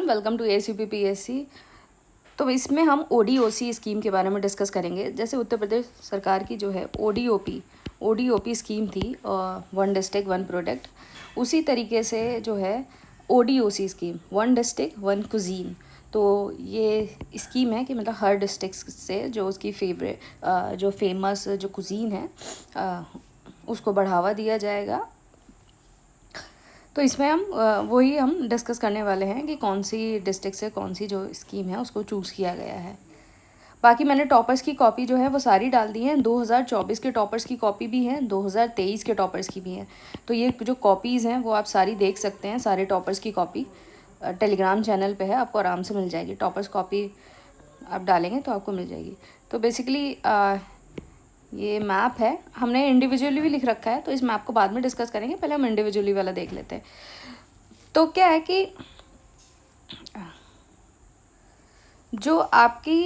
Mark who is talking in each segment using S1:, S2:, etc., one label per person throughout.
S1: Welcome to ACPPSC। तो इसमें हम ODOC स्कीम के बारे में डिस्कस करेंगे। जैसे उत्तर प्रदेश सरकार की जो है ODOP स्कीम थी, वन डिस्ट्रिक्ट वन प्रोडक्ट, उसी तरीके से जो है ODOC scheme, one district one cuisine. तो ये स्कीम है कि मतलब हर डिस्ट्रिक्ट से जो उसकी जो फेमस जो कुजीन है उसको बढ़ावा दिया जाएगा। तो इसमें वही हम डिस्कस करने वाले हैं कि कौन सी डिस्ट्रिक्ट से कौन सी जो स्कीम है उसको चूज़ किया गया है। बाकी मैंने टॉपर्स की कॉपी जो है वो सारी डाल दी हैं। 2024 के टॉपर्स की कॉपी भी है, 2023 के टॉपर्स की भी है। तो ये जो कॉपीज़ हैं वो आप सारी देख सकते हैं। सारे टॉपर्स की कॉपी टेलीग्राम चैनल पे है, आपको आराम से मिल जाएगी। टॉपर्स कॉपी आप डालेंगे तो आपको मिल जाएगी। तो बेसिकली ये मैप है, हमने इंडिविजुअली भी लिख रखा है, तो इस मैप को बाद में डिस्कस करेंगे। पहले हम इंडिविजुअली वाला देख लेते हैं। तो क्या है कि जो आपकी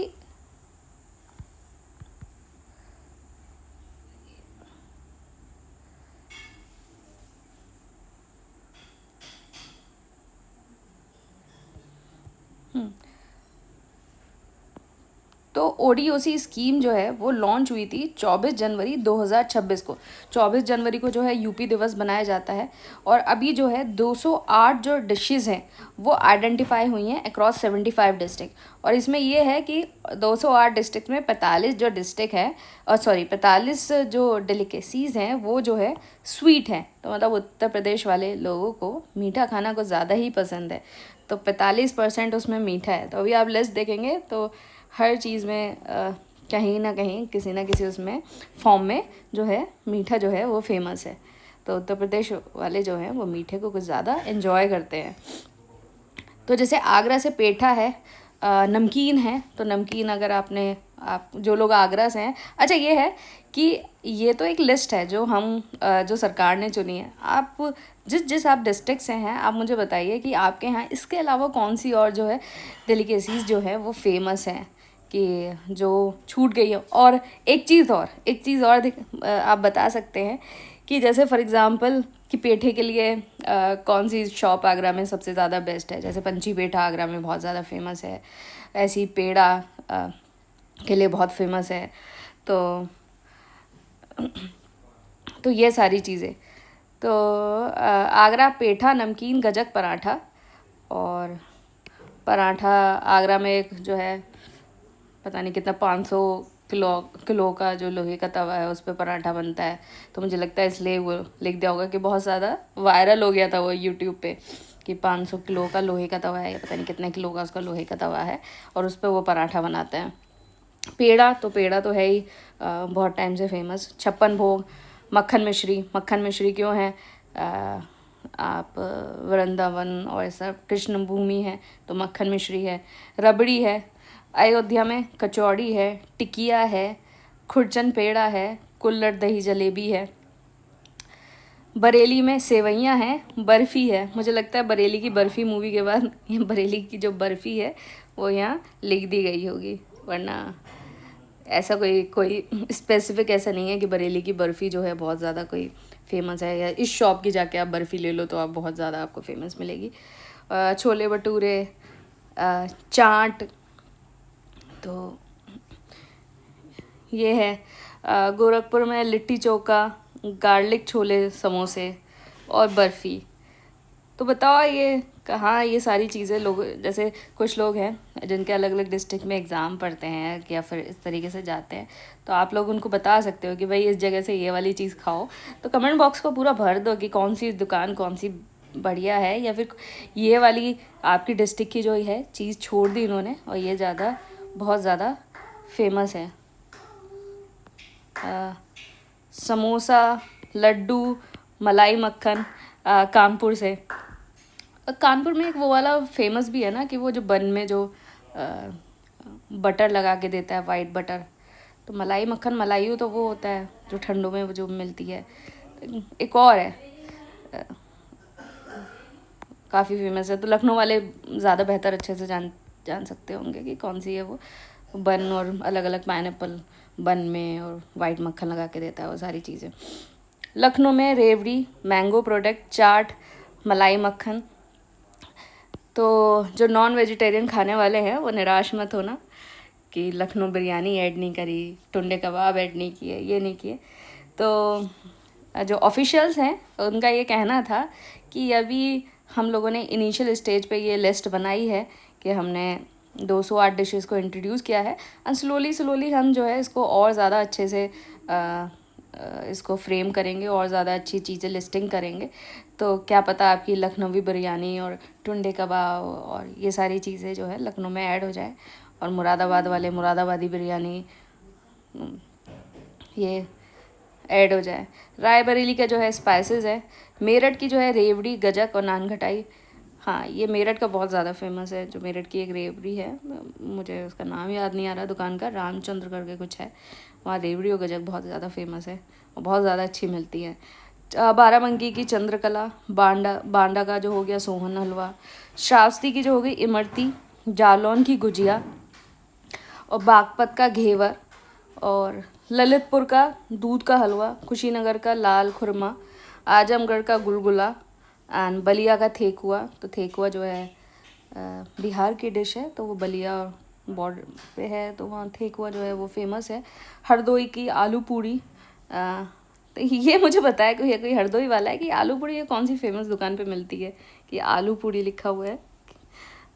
S1: तो ODOC स्कीम जो है वो लॉन्च हुई थी 24 जनवरी 2026 को। 24 जनवरी को जो है यूपी दिवस बनाया जाता है। और अभी जो है 208 जो डिशेज़ हैं वो आइडेंटिफाई हुई हैं अक्रॉस 75 डिस्ट्रिक्ट। और इसमें ये है कि 208 डिस्ट्रिक्ट में 45 जो डिस्ट्रिक्ट है 45 जो डेलिकेसीज़ हैं वो जो है स्वीट हैं। तो मतलब उत्तर प्रदेश वाले लोगों को मीठा खाना कुछ ज़्यादा ही पसंद है, तो 45% उसमें मीठा है। तो अभी आप लिस्ट देखेंगे तो हर चीज़ में कहीं ना कहीं किसी ना किसी उसमें फॉर्म में जो है मीठा जो है वो फेमस है। तो उत्तर प्रदेश वाले जो हैं वो मीठे को कुछ ज़्यादा एंजॉय करते हैं। तो जैसे आगरा से पेठा है, नमकीन है। तो नमकीन अगर आप जो लोग आगरा से हैं, अच्छा ये है कि ये तो एक लिस्ट है जो जो सरकार ने चुनी है। आप जिस आप डिस्ट्रिक्ट से हैं आप मुझे बताइए कि आपके यहाँ इसके अलावा कौन सी और जो है डेलिकेसीज़ जो है वो फेमस हैं कि जो छूट गई हो। और एक चीज़ और आप बता सकते हैं कि जैसे फॉर एग्ज़ाम्पल कि पेठे के लिए कौन सी शॉप आगरा में सबसे ज़्यादा बेस्ट है। जैसे पंची पेठा आगरा में बहुत ज़्यादा फेमस है, ऐसी पेड़ा के लिए बहुत फेमस है। तो ये सारी चीज़ें। तो आगरा पेठा, नमकीन, गजक, पराठा। और पराठा आगरा में एक जो है पता नहीं कितना 500 किलो का जो लोहे का तवा है उस पर पराठा बनता है। तो मुझे लगता है इसलिए वो लिख दिया होगा कि बहुत ज़्यादा वायरल हो गया था वो यूट्यूब पे कि 500 किलो का लोहे का तवा है, पता नहीं कितने किलो का उसका लोहे का तवा है और उस पर वो पराठा बनाते हैं। पेड़ा तो है ही बहुत टाइम से फेमस। छप्पन भोग, मक्खन मिश्री क्यों है, आप वृंदावन और सब कृष्ण भूमि है तो मक्खन मिश्री है। रबड़ी है, अयोध्या में कचौड़ी है, टिकिया है, खुरचन पेड़ा है, कुल्हड़ दही जलेबी है। बरेली में सेवइयाँ हैं, बर्फ़ी है। मुझे लगता है बरेली की बर्फ़ी मूवी के बाद ये बरेली की जो बर्फ़ी है वो यहाँ लिख दी गई होगी, वरना ऐसा कोई स्पेसिफिक ऐसा नहीं है कि बरेली की बर्फ़ी जो है बहुत ज़्यादा कोई फेमस है, या इस शॉप की जाके आप बर्फ़ी ले लो तो आप बहुत ज़्यादा आपको फेमस मिलेगी। छोले भटूरे, चाट, तो ये है। गोरखपुर में लिट्टी चोखा, गार्लिक छोले समोसे और बर्फ़ी। तो बताओ ये कहाँ ये सारी चीज़ें लोग, जैसे कुछ लोग हैं जिनके अलग अलग डिस्ट्रिक्ट में एग्ज़ाम पढ़ते हैं या फिर इस तरीके से जाते हैं, तो आप लोग उनको बता सकते हो कि भाई इस जगह से ये वाली चीज़ खाओ। तो कमेंट बॉक्स को पूरा भर दो कि कौन सी दुकान कौन सी बढ़िया है, या फिर ये वाली आपकी डिस्ट्रिक्ट की जो है चीज़ छोड़ दी इन्होंने और ये बहुत ज़्यादा फेमस है। समोसा, लड्डू, मलाई मक्खन, कानपुर से। कानपुर में एक वो वाला फेमस भी है ना कि वो जो बन में जो बटर लगा के देता है, वाइट बटर। तो मलाई मक्खन, मलाइयो तो वो होता है जो ठंडों में वो जो मिलती है। एक और है काफ़ी फेमस है, तो लखनऊ वाले ज़्यादा बेहतर अच्छे से जान सकते होंगे कि कौन सी है वो बन, और अलग अलग पाइनएप्पल बन में और वाइट मक्खन लगा के देता है वो सारी चीज़ें। लखनऊ में रेवड़ी, मैंगो प्रोडक्ट, चाट, मलाई मक्खन। तो जो नॉन वेजिटेरियन खाने वाले हैं वो निराश मत होना कि लखनऊ बिरयानी ऐड नहीं करी, टुंडे कबाब ऐड नहीं किए, ये नहीं किए। तो जो ऑफिशियल्स हैं उनका ये कहना था कि अभी हम लोगों ने इनिशियल स्टेज पे ये लिस्ट बनाई है कि हमने 208 डिशेस को इंट्रोड्यूस किया है, एंड स्लोली हम जो है इसको और ज़्यादा अच्छे से इसको फ्रेम करेंगे और ज़्यादा अच्छी चीज़ें लिस्टिंग करेंगे। तो क्या पता आपकी लखनवी बिरयानी और टुंडे कबाब और ये सारी चीज़ें जो है लखनऊ में ऐड हो जाए, और मुरादाबाद वाले मुरादाबादी बिरयानी ये ऐड हो जाए। रायबरेली का जो है स्पाइसेस है, मेरठ की जो है रेवड़ी, गजक और नान खटाई। हाँ, ये मेरठ का बहुत ज़्यादा फेमस है। जो मेरठ की एक रेवड़ी है, मुझे उसका नाम याद नहीं आ रहा, दुकान का रामचंद्र करके कुछ है, वहाँ रेवड़ी और गजक बहुत ज़्यादा फेमस है और बहुत ज़्यादा अच्छी मिलती है। बाराबंकी की चंद्रकला, बांडा का जो हो गया सोहन हलवा, श्रावस्ती की जो हो गई इमरती, जालौन की गुजिया और बागपत का घेवर, और ललितपुर का दूध का हलवा, कुशीनगर का लाल खुरमा, आजमगढ़ का गुलगुला एंड बलिया का ठेकुआ। तो ठेकुआ जो है बिहार की डिश है, तो वो बलिया बॉर्डर पे है, तो वहाँ ठेकुआ जो है वो फेमस है। हरदोई की आलू पूड़ी, तो ये मुझे बताया कोई हरदोई वाला है कि आलू पूड़ी ये कौन सी फेमस दुकान पे मिलती है कि आलू पूड़ी लिखा हुआ है।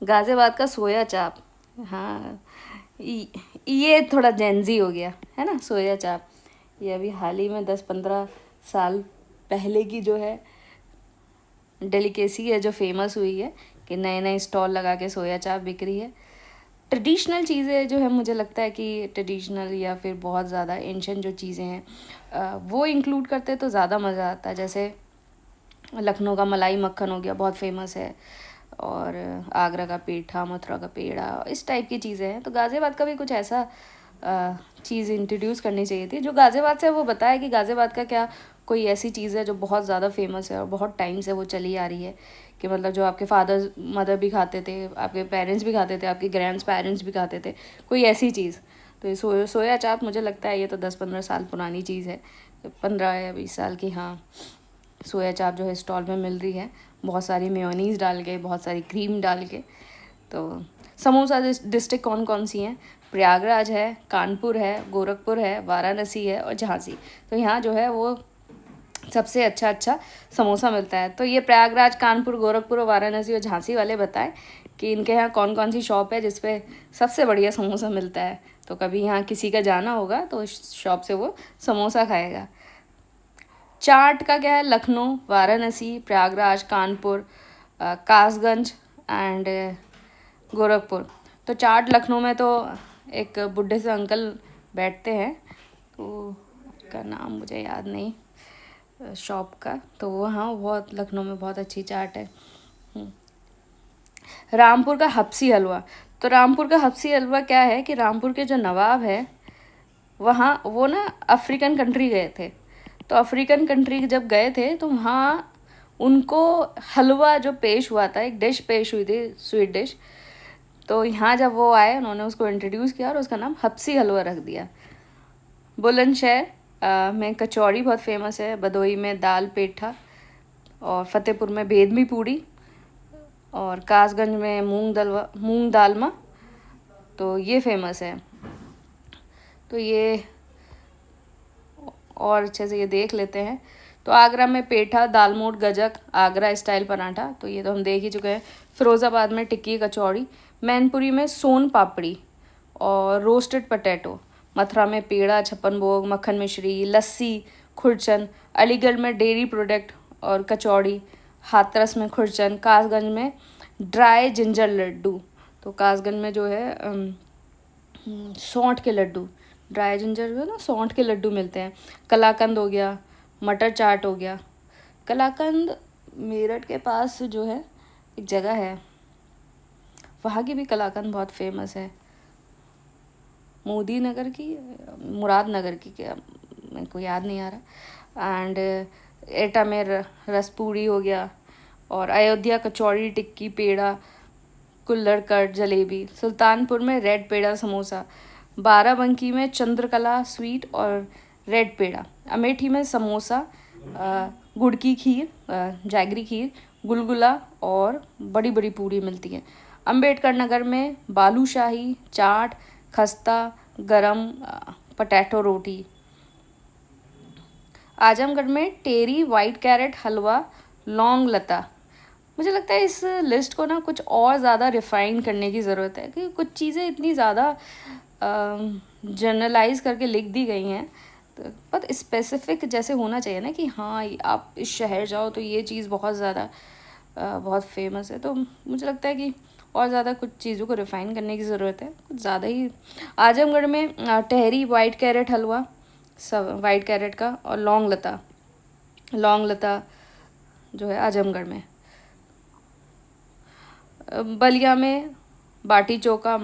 S1: गाज़ियाबाद का सोया चाप, हाँ ये थोड़ा जेंजी हो गया है ना सोया चाप। ये अभी हाल ही में 10-15 साल पहले की जो है डेलिकेसी है जो फेमस हुई है कि नए नए स्टॉल लगा के सोया चाप बिक रही है। ट्रेडिशनल चीज़ें जो है मुझे लगता है कि ट्रेडिशनल या फिर बहुत ज़्यादा एंशिएंट जो चीज़ें हैं वो इंक्लूड करते तो ज़्यादा मज़ा आता। जैसे लखनऊ का मलाई मक्खन हो गया, बहुत फेमस है, और आगरा का पेठा, मथुरा का पेड़ा, इस टाइप की चीज़ें हैं। तो गाज़ियाबाद का भी कुछ ऐसा चीज़ इंट्रोड्यूस करनी चाहिए थी। जो गाज़ियाबाद से वो बताया कि गाज़ियाबाद का क्या कोई ऐसी चीज़ है जो बहुत ज़्यादा फेमस है और बहुत टाइम से वो चली आ रही है, कि मतलब जो आपके फादर मदर भी खाते थे, आपके पेरेंट्स भी खाते थे, आपके ग्रैंड पेरेंट्स भी खाते थे, कोई ऐसी चीज़। तो ये सोया चाप मुझे लगता है ये तो 10-15 साल पुरानी चीज़ है, 15 या 20 साल की। हाँ, सोया चाप जो है स्टॉल में मिल रही है, बहुत सारी मेयोनीज़ डाल के, बहुत सारी क्रीम डाल के। तो समोसा डिस्ट्रिक्ट कौन कौन सी हैं? प्रयागराज है, कानपुर है, गोरखपुर है, वाराणसी है और झांसी। तो यहाँ जो है वो सबसे अच्छा समोसा मिलता है। तो ये प्रयागराज, कानपुर, गोरखपुर और वाराणसी और झांसी वाले बताएं कि इनके यहाँ कौन कौन सी शॉप है जिस पे सबसे बढ़िया समोसा मिलता है। तो कभी यहाँ किसी का जाना होगा तो इस शॉप से वो समोसा खाएगा। चाट का क्या है? लखनऊ, वाराणसी, प्रयागराज, कानपुर, कासगंज एंड गोरखपुर। तो चाट लखनऊ में तो एक बुढ़े से अंकल बैठते हैं, तो उनका नाम मुझे याद नहीं शॉप का, तो वो हाँ बहुत लखनऊ में बहुत अच्छी चाट है। रामपुर का हप्सी हलवा। तो रामपुर का हप्सी हलवा क्या है कि रामपुर के जो नवाब है वहाँ वो ना अफ्रीकन कंट्री गए थे। तो अफ्रीकन कंट्री जब गए थे तो वहाँ उनको हलवा जो पेश हुआ था, एक डिश पेश हुई थी, स्वीट डिश। तो यहाँ जब वो आए उन्होंने उसको इंट्रोड्यूस किया और उसका नाम हप्सी हलवा रख दिया। बुलंदशहर में कचौड़ी बहुत फेमस है, भदोही में दाल पेठा, और फतेहपुर में बेदमी पूड़ी, और कासगंज में मूंग दालमा। तो ये फेमस है। तो ये और अच्छे से ये देख लेते हैं। तो आगरा में पेठा, दालमोट, गजक, आगरा स्टाइल पराठा, तो ये तो हम देख ही चुके हैं। फिरोज़ाबाद में टिक्की कचौड़ी, मैनपुरी में सोन पापड़ी और रोस्टेड पटेटो, मथुरा में पेड़ा, छप्पन भोग, मक्खन मिश्री, लस्सी, खुरचन, अलीगढ़ में डेयरी प्रोडक्ट और कचौड़ी, हाथरस में खुरचन, कासगंज में ड्राई जिंजर लड्डू। तो कासगंज में जो है सौंठ के लड्डू, ड्राई जिंजर जो है ना, सौंठ के लड्डू मिलते हैं। कलाकंद हो गया, मटर चाट हो गया। कलाकंद मेरठ के पास जो है एक जगह है, वहाँ की भी कलाकंद बहुत फेमस है, मोदी नगर की, मुराद नगर की, क्या मेरे को याद नहीं आ रहा। एंड एटा में रसपूड़ी हो गया, और अयोध्या कचौड़ी, टिक्की, पेड़ा, कुल्हड़ कट, जलेबी। सुल्तानपुर में रेड पेड़ा समोसा, बाराबंकी में चंद्रकला स्वीट और रेड पेड़ा, अमेठी में समोसा, गुड़ की खीर, जैगरी खीर, गुलगुला और बड़ी बड़ी पूड़ी मिलती है। अम्बेडकर नगर में बालूशाही, चाट, खस्ता, गरम पटैटो रोटी। आजमगढ़ में टेरी, वाइट कैरेट हलवा, लौंग लता। मुझे लगता है इस लिस्ट को ना कुछ और ज़्यादा रिफ़ाइन करने की ज़रूरत है, क्योंकि कुछ चीज़ें इतनी ज़्यादा जनरलाइज करके लिख दी गई हैं, तो बहुत स्पेसिफिक जैसे होना चाहिए ना कि हाँ आप इस शहर जाओ तो ये चीज़ बहुत ज़्यादा बहुत फेमस है। तो मुझे लगता है कि और ज़्यादा कुछ चीज़ों को रिफ़ाइन करने की ज़रूरत है, कुछ ज़्यादा ही। आजमगढ़ में टहरी, वाइट कैरेट हलवा, सब वाइट कैरेट का, और लौंग लता जो है आजमगढ़ में। बलिया में बाटी चोखा,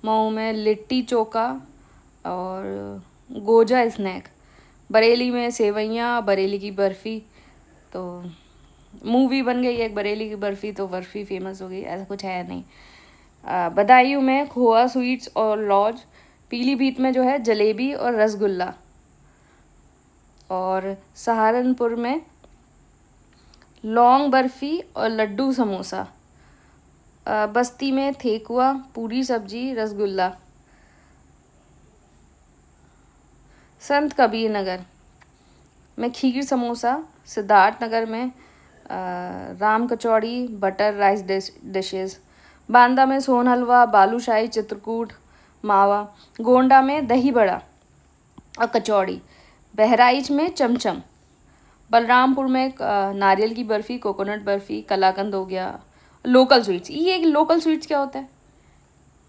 S1: मऊ में लिट्टी चोखा और गोजा स्नैक। बरेली में सेवैयाँ, बरेली की बर्फ़ी। तो मूवी बन गई एक बरेली की बर्फ़ी, तो बर्फ़ी फेमस हो गई, ऐसा कुछ है नहीं। बदायूं में खोआ स्वीट्स और लॉज। पीलीभीत में जो है जलेबी और रसगुल्ला। और सहारनपुर में लौंग बर्फ़ी और लड्डू समोसा। बस्ती में ठेकुआ, पूरी सब्जी, रसगुल्ला। संत कबीर नगर में खीर समोसा। सिद्धार्थ नगर में राम कचौड़ी, बटर राइस डिशेस। बांदा में सोन हलवा, बालूशाही, चित्रकूट, मावा। गोंडा में दही बड़ा और कचौड़ी। बहराइच में चमचम। बलरामपुर में नारियल की बर्फ़ी, कोकोनट बर्फ़ी, कलाकंद हो गया। लोकल स्वीट्स, ये लोकल स्वीट्स क्या होता है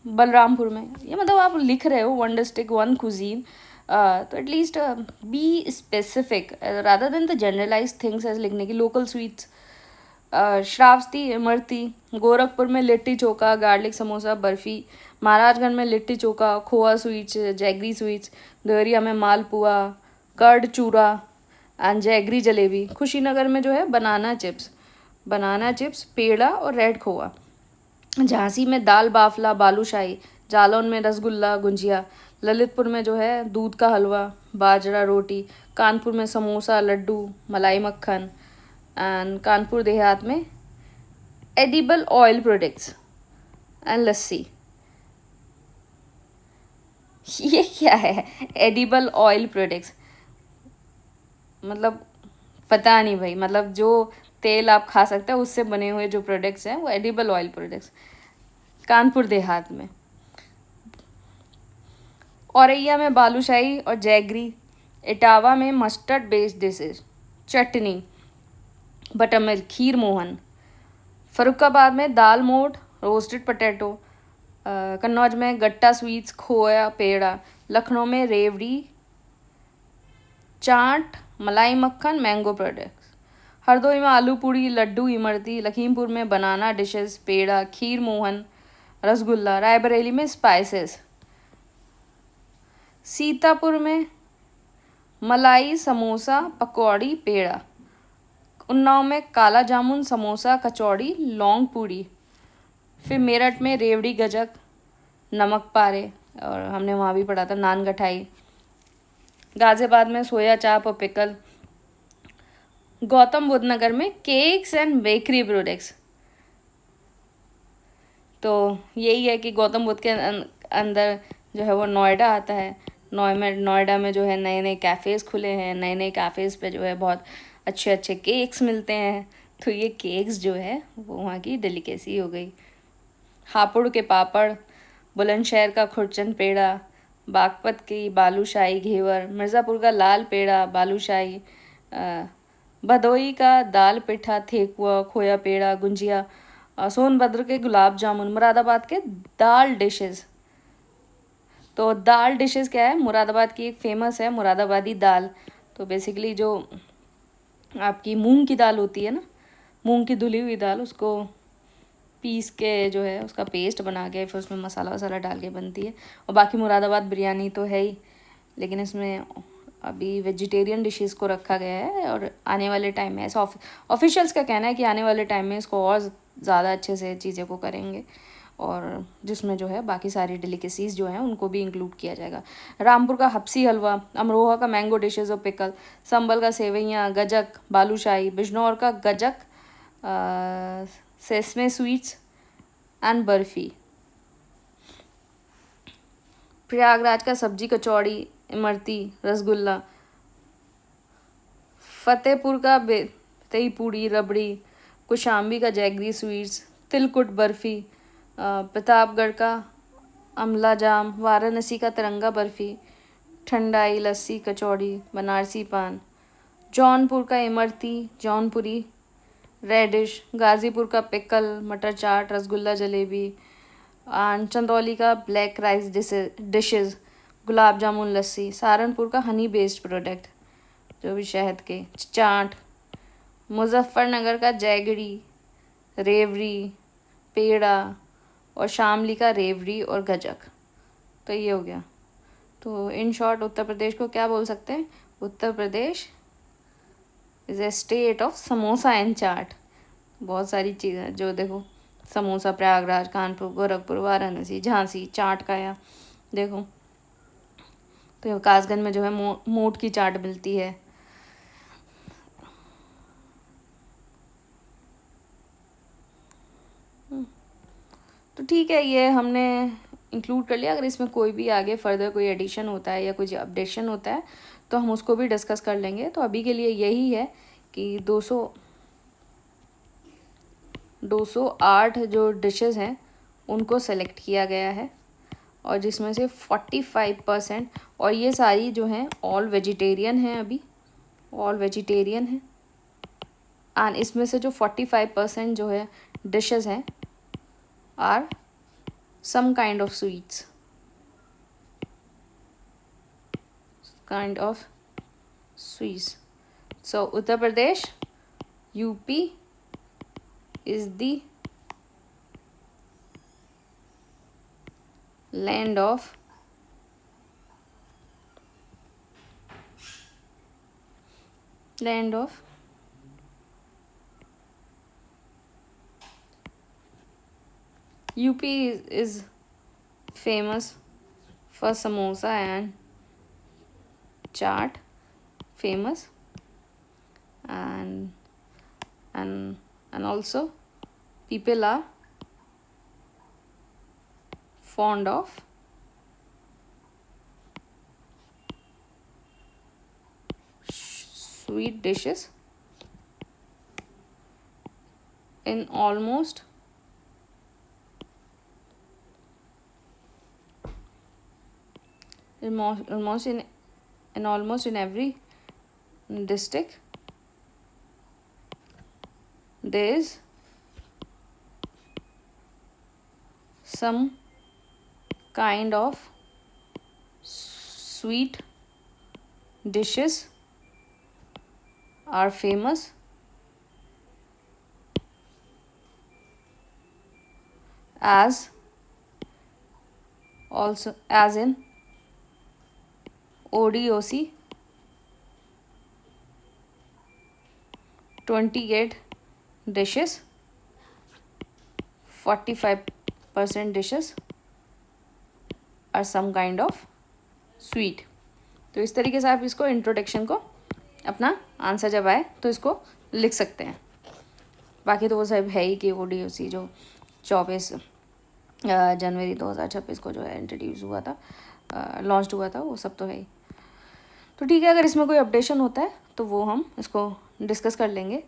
S1: बलरामपुर में? ये मतलब आप लिख रहे हो वन डिस्ट्रिक्ट वन कुजीन, तो at least be specific rather than the generalize things ऐसे लिखने की। Local sweets, Shravasti, imarti. गोरखपुर में लिट्टी चोखा, गार्लिक समोसा, बर्फ़ी। महाराजगंज में litti chokha, khoa sweets, jaggery sweets. Deoria में malpua, curd chura and jaggery jalebi. Kushinagar में जो है बनाना चिप्स, पेड़ा और रेड खोआ। झांसी में दाल बाफला, बालूशाही। जालौन में रसगुल्ला, गुंजिया। ललितपुर में जो है दूध का हलवा, बाजरा रोटी। कानपुर में समोसा, लड्डू, मलाई मक्खन। एंड कानपुर देहात में एडिबल ऑयल प्रोडक्ट्स एंड लस्सी। ये क्या है एडिबल ऑयल प्रोडक्ट्स? मतलब पता नहीं भाई, मतलब जो तेल आप खा सकते हैं उससे बने हुए जो प्रोडक्ट्स हैं वो edible oil products. Kanpur Dehat में। औरैया में बालूशाही और जैगरी। इटावा में मस्टर्ड बेस्ड डिशेज, चटनी, बटर मिल्क, खीर मोहन। फरुखाबाद में दाल मोठ, रोस्टेड पोटैटो। कन्नौज में गट्टा स्वीट्स, खोया, पेड़ा। लखनऊ में रेवड़ी, चाट, मलाई मक्खन, मैंगो प्रोडक्ट्स। हरदोई में आलू पूड़ी, लड्डू, इमरती। लखीमपुर में बनाना डिशेस, पेड़ा, खीर मोहन, रसगुल्ला। रायबरेली में स्पाइसेस। सीतापुर में मलाई समोसा, पकौड़ी, पेड़ा। उन्नाव में काला जामुन, समोसा, कचौड़ी, लौंग पूड़ी। फिर मेरठ में रेवड़ी, गजक, नमक पारे, और हमने वहाँ भी पढ़ा था नान गठाई। गाज़ियाबाद में सोया चाप और पिकल। गौतम बुद्ध नगर में केक्स एंड बेकरी प्रोडक्ट्स। तो यही है कि गौतम बुद्ध के अंदर जो है वो नोएडा आता है। नोएडा में जो है नए नए कैफ़ेज़ खुले हैं, नए नए कैफ़ेज़ पे जो है बहुत अच्छे अच्छे केक्स मिलते हैं। तो ये केक्स जो है वो वहाँ की डेलिकेसी हो गई। हापुड़ के पापड़, बुलंदशहर का खुरचन पेड़ा, बागपत की बालूशाही घेवर, मिर्ज़ापुर का लाल पेड़ा बालूशाही, भदोई का दाल पिठा, ठेकुआ, खोया पेड़ा, गुंजिया, सोनभद्र के गुलाब जामुन, मुरादाबाद के दाल डिशेस। तो दाल डिशेस क्या है? मुरादाबाद की एक फेमस है मुरादाबादी दाल। तो बेसिकली जो आपकी मूंग की दाल होती है ना, मूंग की धुली हुई दाल, उसको पीस के जो है उसका पेस्ट बना के फिर उसमें मसाला वसाला डाल के बनती है। और बाकी मुरादाबाद बिरयानी तो है ही, लेकिन इसमें अभी वेजिटेरियन डिशेस को रखा गया है। और आने वाले टाइम में ऐसा ऑफिशियल्स का कहना है कि आने वाले टाइम में इसको और ज़्यादा अच्छे से चीज़ें को करेंगे, और जिसमें जो है बाकी सारी डेलिकेसीज़ जो हैं उनको भी इंक्लूड किया जाएगा। रामपुर का हप्सी हलवा, अमरोहा का मैंगो डिशेज़ और पिकल, संभल का सेवैयाँ, गजक, बालूशाही, बिजनौर का gajak, sesame sweets and barfi. Prayagraj का सब्जी कचौड़ी, इमरती, रसगुल्ला। फतेहपुर का दही पूड़ी, रबड़ी। कुशाम्बी का जैगरी स्वीट्स, तिलकुट बर्फ़ी। प्रतापगढ़ का अमला जाम, वाराणसी का तिरंगा बर्फ़ी, ठंडाई, लस्सी, कचौड़ी, बनारसी पान। जौनपुर का इमरती, जौनपुरी रेडिश। गाज़ीपुर का पिकल, मटर चाट, रसगुल्ला, जलेबी। एंड चंदौली का black rice dishes, gulab jamun, लस्सी। सहारनपुर का हनी बेस्ड प्रोडक्ट, जो भी शहद के, चाट। मुजफ्फरनगर का जैगरी, रेवड़ी, पेड़ा। और शामली का रेवड़ी और गजक। तो ये हो गया। तो इन शॉर्ट उत्तर प्रदेश को क्या बोल सकते हैं? Uttar Pradesh is a state of samosa and chaat. बहुत सारी चीज़ें जो देखो, समोसा प्रयागराज, कानपुर, गोरखपुर, वाराणसी, झांसी, चाट का या देखो। तो कासगंज में जो है मोट की चाट मिलती है। तो ठीक है, ये हमने इंक्लूड कर लिया। अगर इसमें कोई भी आगे फर्दर कोई एडिशन होता है या कुछ अपडेशन होता है तो हम उसको भी डिस्कस कर लेंगे। तो अभी के लिए यही है कि 208 जो डिशेस हैं उनको सेलेक्ट किया गया है, और जिसमें से 45%, और ये सारी जो हैं ऑल वेजिटेरियन हैं, अभी ऑल वेजिटेरियन हैं। एंड इसमें से जो 45% जो है डिशेस हैं are some kind of sweets, so Uttar Pradesh, UP is the land of UP is famous for samosa and chaat, famous, and also people are fond of sweet dishes in almost in every district there is some kind of sweet dishes are famous, as in ODOC 28 dishes, 45% dishes are some kind of sweet। तो इस तरीके से आप इसको introduction को अपना answer जब आए तो इसको लिख सकते हैं। बाकी तो वो सब है ही कि ODOC जो 24 जनवरी 2026 को जो है इंट्रोड्यूस हुआ था, लॉन्च हुआ था, वो सब तो है ही। तो ठीक है, अगर इसमें कोई अपडेशन होता है तो वो हम इसको डिस्कस कर लेंगे।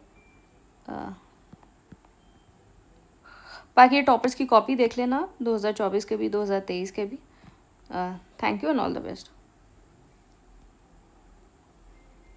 S1: बाकी टॉपिक्स की कॉपी देख लेना, 2024 के भी 2023 के भी। Thank you and all the best.